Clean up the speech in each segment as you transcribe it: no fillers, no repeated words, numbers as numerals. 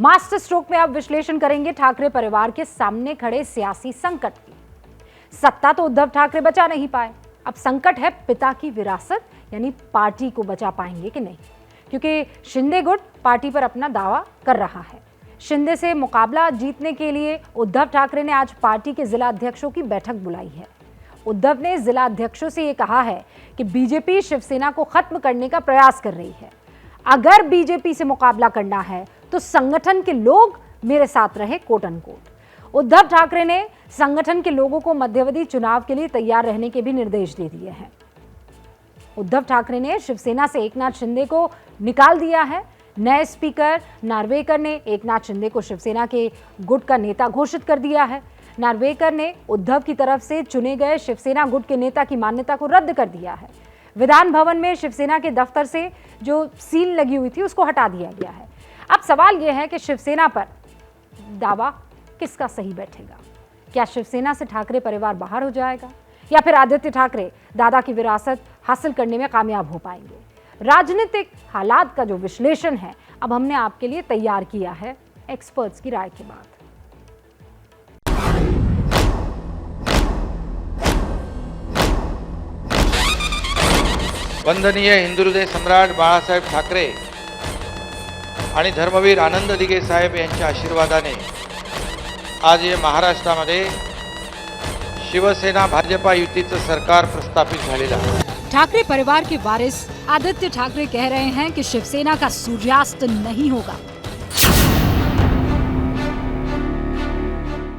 Master stroke में अब विश्लेषण करेंगे ठाकरे परिवार के सामने खड़े सियासी संकट की। सत्ता तो उद्धव ठाकरे बचा नहीं पाए, अब संकट है पिता की विरासत, यानी पार्टी को बचा पाएंगे कि नहीं, क्योंकि शिंदे गुट पार्टी पर अपना दावा कर रहा है। शिंदे से मुकाबला जीतने के लिए उद्धव ठाकरे ने आज पार्टी के जिला अध्यक्षों की बैठक बुलाई है। उद्धव ने जिला अध्यक्षों से ये कहा है कि बीजेपी शिवसेना को खत्म करने का प्रयास कर रही है। अगर बीजेपी से मुकाबला करना है तो संगठन के लोग मेरे साथ रहे, कोट अनकोट। उद्धव ठाकरे ने संगठन के लोगों को मध्यावधि चुनाव के लिए तैयार रहने के भी निर्देश दे दिए हैं। उद्धव ठाकरे ने शिवसेना से एकनाथ शिंदे को निकाल दिया है। नए स्पीकर नार्वेकर ने एकनाथ शिंदे को शिवसेना के गुट का नेता घोषित कर दिया है। नार्वेकर ने उद्धव की तरफ से चुने गए शिवसेना गुट के नेता की मान्यता को रद्द कर दिया है। विधान भवन में शिवसेना के दफ्तर से जो सील लगी हुई थी उसको हटा दिया गया है। अब सवाल यह है कि शिवसेना पर दावा किसका सही बैठेगा? क्या शिवसेना से ठाकरे परिवार बाहर हो जाएगा या फिर आदित्य ठाकरे दादा की विरासत हासिल करने में कामयाब हो पाएंगे? राजनीतिक हालात का जो विश्लेषण है अब हमने आपके लिए तैयार किया है एक्सपर्ट्स की राय के बाद। वंदनीय हिंदुहृदय सम्राट बाळासाहेब ठाकरे आणि धर्मवीर आनंद दिघे साहेब यांच्या आशीर्वादाने आज या महाराष्ट्रामध्ये शिवसेना भाजपा युतीचं सरकार प्रस्थापित झालेलं आहे। ठाकरे परिवार के वारिस आदित्य ठाकरे कह रहे हैं कि शिवसेना का सूर्यास्त नहीं होगा।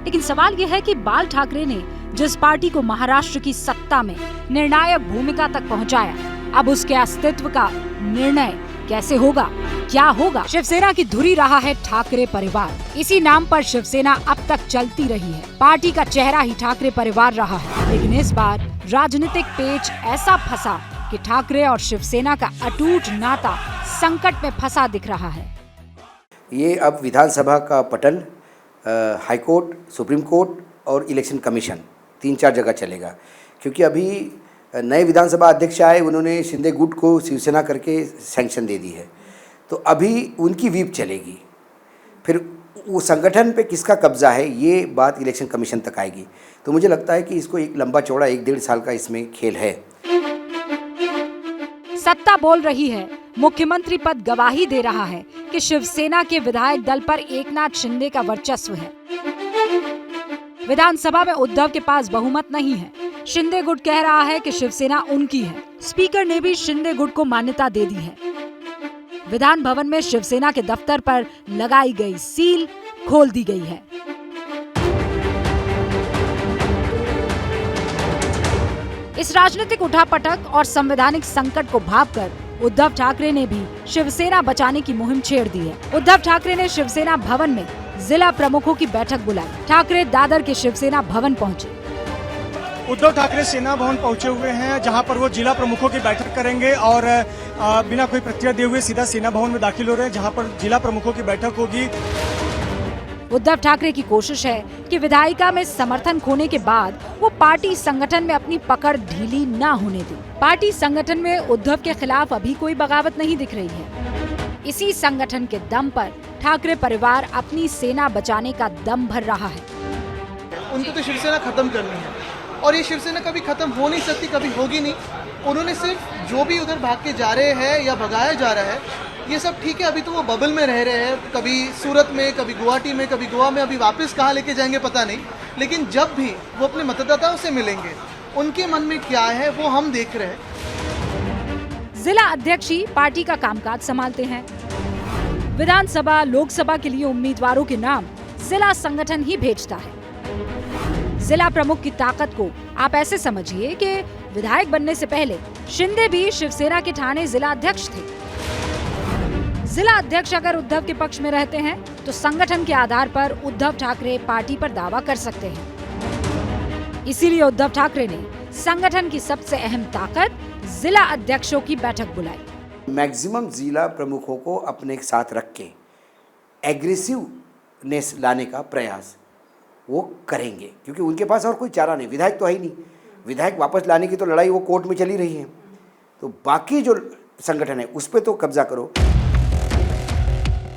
लेकिन सवाल यह है कि बाल ठाकरे ने जिस पार्टी को महाराष्ट्र की सत्ता में निर्णायक भूमिका तक पहुंचाया, अब उसके अस्तित्व का निर्णय कैसे होगा, क्या होगा? शिवसेना की धुरी रहा है ठाकरे परिवार। इसी नाम पर शिवसेना अब तक चलती रही है। पार्टी का चेहरा ही ठाकरे परिवार रहा है। लेकिन इस बार राजनीतिक पेच ऐसा फंसा कि ठाकरे और शिवसेना का अटूट नाता संकट में फंसा दिख रहा है। ये अब विधानसभा का पटल हाईकोर्ट, सुप्रीम कोर्ट और इलेक्शन कमीशन 3-4 जगह चलेगा, क्योंकि अभी नए विधानसभा अध्यक्ष आए, उन्होंने शिंदे गुट को शिवसेना करके सैंक्शन दे दी है, तो अभी उनकी व्हीप चलेगी। फिर वो संगठन पे किसका कब्जा है ये बात इलेक्शन कमीशन तक आएगी। तो मुझे लगता है कि इसको एक लंबा चौड़ा 1-1.5 साल का इसमें खेल है। सत्ता बोल रही है, मुख्यमंत्री पद गवाही दे रहा है कि शिवसेना के विधायक दल पर एकनाथ शिंदे का वर्चस्व है। विधानसभा में उद्धव के पास बहुमत नहीं है। शिंदे गुट कह रहा है कि शिवसेना उनकी है। स्पीकर ने भी शिंदे गुट को मान्यता दे दी है। विधान भवन में शिवसेना के दफ्तर पर लगाई गई सील खोल दी गई है। इस राजनीतिक उठापटक और संवैधानिक संकट को भांपकर उद्धव ठाकरे ने भी शिवसेना बचाने की मुहिम छेड़ दी है। उद्धव ठाकरे ने शिवसेना भवन में जिला प्रमुखों की बैठक बुलाई। ठाकरे दादर के शिवसेना भवन पहुंचे। उद्धव ठाकरे सेना भवन पहुंचे हुए हैं, जहां पर वो जिला प्रमुखों की बैठक करेंगे और बिना कोई प्रतिक्रिया दिए हुए सीधा सेना भवन में दाखिल हो रहे हैं, जहां पर जिला प्रमुखों की बैठक होगी। उद्धव ठाकरे की कोशिश है कि विधायिका में समर्थन खोने के बाद वो पार्टी संगठन में अपनी पकड़ ढीली न होने दे। पार्टी संगठन में उद्धव के खिलाफ अभी कोई बगावत नहीं दिख रही है। इसी संगठन के दम पर ठाकरे परिवार अपनी सेना बचाने का दम भर रहा है। उनको तो शिवसेना खत्म करनी है और ये शिवसेना कभी खत्म हो नहीं सकती, कभी होगी नहीं। उन्होंने सिर्फ जो भी उधर भाग के जा रहे हैं या भगाया जा रहा है, ये सब ठीक है। अभी तो वो बबल में रह रहे हैं, कभी सूरत में, कभी गुवाहाटी में, कभी गोवा में। अभी वापस कहाँ लेके जाएंगे पता नहीं, लेकिन जब भी वो अपने मतदाताओं से मिलेंगे, उनके मन में क्या है वो हम देख रहे हैं। जिला अध्यक्ष ही पार्टी का कामकाज संभालते हैं। विधानसभा, लोकसभा के लिए उम्मीदवारों के नाम जिला संगठन ही भेजता है। जिला प्रमुख की ताकत को आप ऐसे समझिए कि विधायक बनने से पहले शिंदे भी शिवसेना के ठाणे जिला अध्यक्ष थे। जिला अध्यक्ष अगर उद्धव के पक्ष में रहते हैं तो संगठन के आधार पर उद्धव ठाकरे पार्टी पर दावा कर सकते हैं। इसीलिए उद्धव ठाकरे ने संगठन की सबसे अहम ताकत जिला अध्यक्षों की बैठक बुलाई। मैक्सिमम जिला प्रमुखों को अपने साथ रख के एग्रेसिवनेस लाने का प्रयास वो करेंगे, क्योंकि उनके पास और कोई चारा नहीं। विधायक तो है ही नहीं, विधायक वापस लाने की तो लड़ाई वो कोर्ट में चली रही है। तो बाकी जो संगठन है उस पर तो कब्जा करो।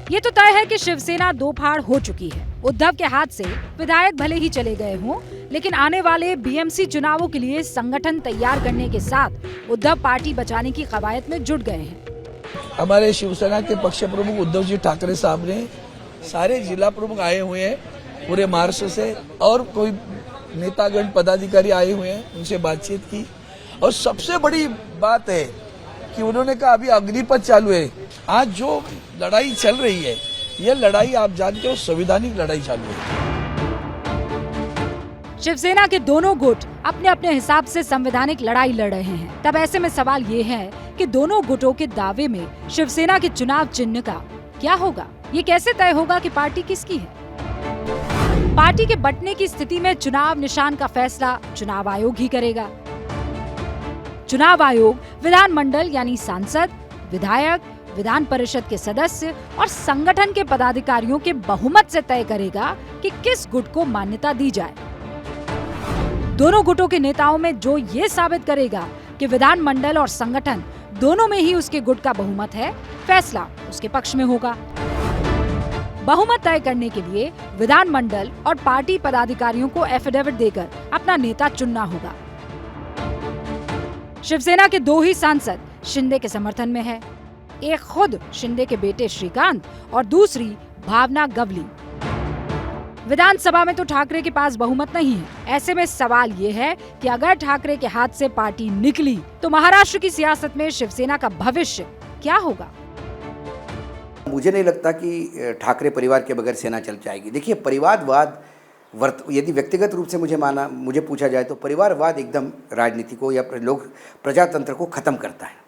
ये तो तय है कि शिवसेना दो फाड़ हो चुकी है। उद्धव के हाथ से विधायक भले ही चले गए हों, लेकिन आने वाले बीएमसी चुनावों के लिए संगठन तैयार करने के साथ उद्धव पार्टी बचाने की कवायद में जुट गए हैं। हमारे शिवसेना के पक्ष प्रमुख उद्धव जी ठाकरे साहब ने सारे जिला प्रमुख आए हुए हैं पूरे महाराष्ट्र से, और कोई नेतागण पदाधिकारी आए हुए हैं, उनसे बातचीत की। और सबसे बड़ी बात है कि उन्होंने कहा अभी अग्निपथ चालू है। आज जो लड़ाई चल रही है, यह लड़ाई आप जानते हो संवैधानिक लड़ाई चालू है। शिवसेना के दोनों गुट अपने अपने हिसाब से संवैधानिक लड़ाई लड़ रहे हैं। तब ऐसे में सवाल ये है कि दोनों गुटों के दावे में शिवसेना के चुनाव चिन्ह का क्या होगा? ये कैसे तय होगा कि पार्टी किसकी है? पार्टी के बंटने की स्थिति में चुनाव निशान का फैसला चुनाव आयोग ही करेगा। चुनाव आयोग विधानमंडल यानी सांसद, विधायक, विधान परिषद के सदस्य और संगठन के पदाधिकारियों के बहुमत से तय करेगा कि किस गुट को मान्यता दी जाए। दोनों गुटों के नेताओं में जो ये साबित करेगा कि विधानमंडल और संगठन दोनों में ही उसके गुट का बहुमत है, फैसला उसके पक्ष में होगा। बहुमत तय करने के लिए विधानमंडल और पार्टी पदाधिकारियों को एफिडेविट देकर अपना नेता चुनना होगा। शिवसेना के दो ही सांसद शिंदे के समर्थन में है, एक खुद शिंदे के बेटे श्रीकांत और दूसरी भावना गवली। विधानसभा में तो ठाकरे के पास बहुमत नहीं है। ऐसे में सवाल ये है कि अगर ठाकरे के हाथ से पार्टी निकली तो महाराष्ट्र की सियासत में शिवसेना का भविष्य क्या होगा? मुझे नहीं लगता कि ठाकरे परिवार के बगैर सेना चल जाएगी। देखिए, परिवारवाद यदि व्यक्तिगत रूप से मुझे पूछा जाए तो परिवारवाद एकदम राजनीति को या लोग प्रजातंत्र को खत्म करता है।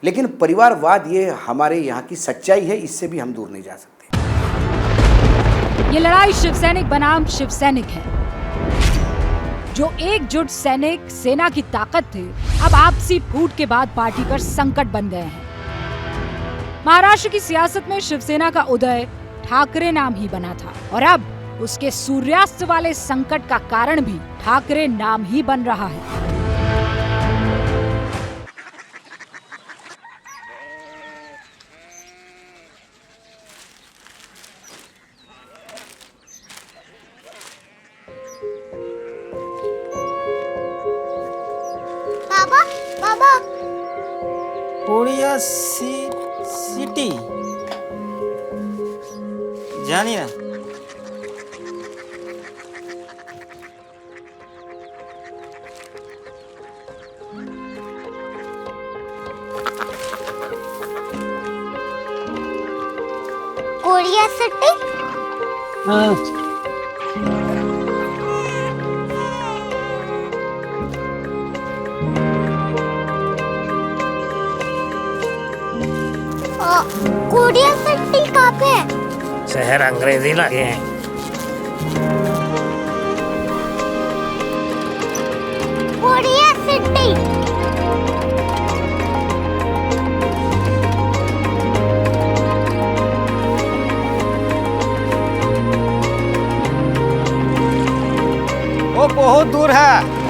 लेकिन परिवारवाद ये हमारे यहाँ की सच्चाई है, इससे भी हम दूर नहीं जा सकते। ये लड़ाई शिवसैनिक बनाम शिवसैनिक है। जो एकजुट सैनिक सेना की ताकत थे, अब आपसी फूट के बाद पार्टी पर संकट बन गए हैं। महाराष्ट्र की सियासत में शिवसेना का उदय ठाकरे नाम ही बना था और अब उसके सूर्यास्त वाले संकट का कारण भी ठाकरे नाम ही बन रहा है। बाबा बाबा कोरिया सिटी जानी ना। Korea city? हाँ। कोरिया सिटी कहाँ पे है? शहर अंग्रेजी लगे हैं। Korea city. वो बहुत दूर है।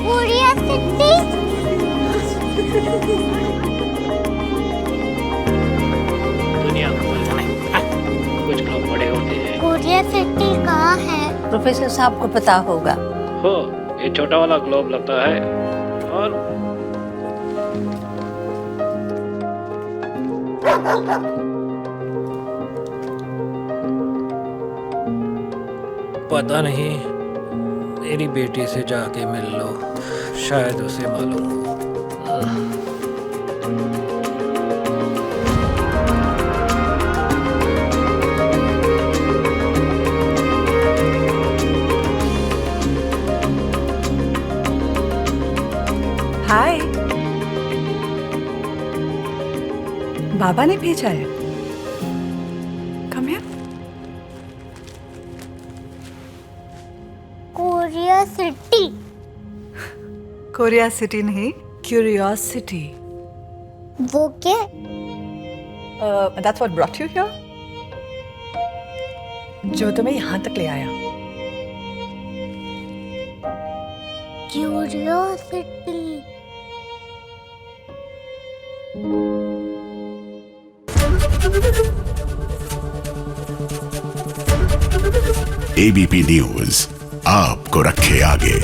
Korea city. दुनिया कुछ लोग बड़े होते हैं। कोरिया सिटी कहाँ है? प्रोफेसर साहब को पता होगा। हो, ये छोटा वाला ग्लोब लगता है और पता नहीं, मेरी बेटी से जाके मिल लो, शायद उसे मालूम हो। हाय, बाबा ने भेजा है। Come here. Curiosity. Korea city नहीं, क्यूरियोसिटी। वो क्या? That's what brought you here? जो तुम्हें यहाँ तक ले आया। क्यूरियोसिटी। एबीपी न्यूज आपको रखे आगे।